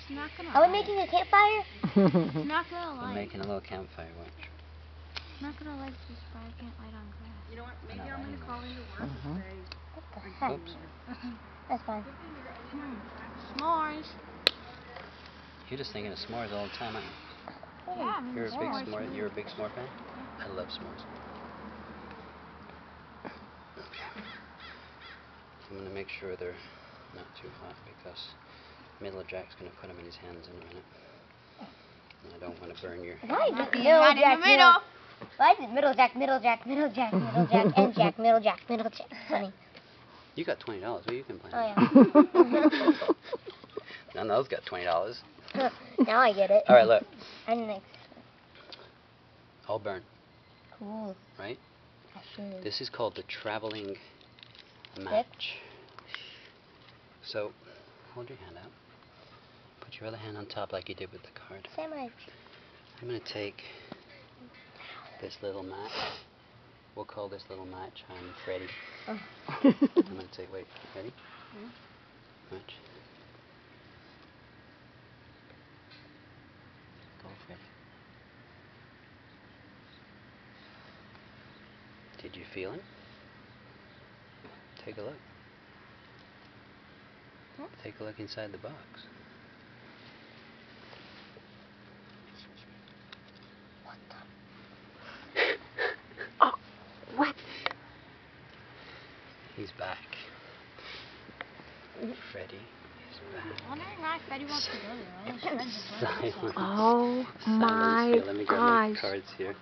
not gonna Are we making a campfire? It's not gonna light. We're making a little campfire, watch. It's not gonna light this fire. I can't light on grass. You know what? Maybe I'm gonna call into work and say. What the heck? Oops. That's fine. S'mores. You're just thinking of s'mores all the time, aren't you? Yeah, You're a big s'more. You're a big s'more fan. I love s'mores. I'm gonna make sure they're not too hot because Middle Jack's gonna put them in his hands in a minute, and I don't want to burn your. Why is it Middle Jack? Why is it Middle Jack, Middle Jack, Middle Jack, Middle Jack, and Jack, Middle Jack, Middle Jack? Funny. You got $20. What you can play? Oh yeah. None of those got $20. Now I get it. All right, look. And next. All burn. Cool. Right? I should. This is called the traveling match. So, hold your hand out. Put your other hand on top like you did with the card. Samurai. I'm going to take this little match. We'll call this little match Freddy. Oh. I'm going to take, wait, ready? Match. Go, Freddy. Did you feel him? Take a look. Take a look inside the box. What the? Oh, what? He's back. Freddy is back. I wonder why Freddy wants to go there. All his friends are going. Silence. Oh Silence. my Here, let me grab my gosh. cards here.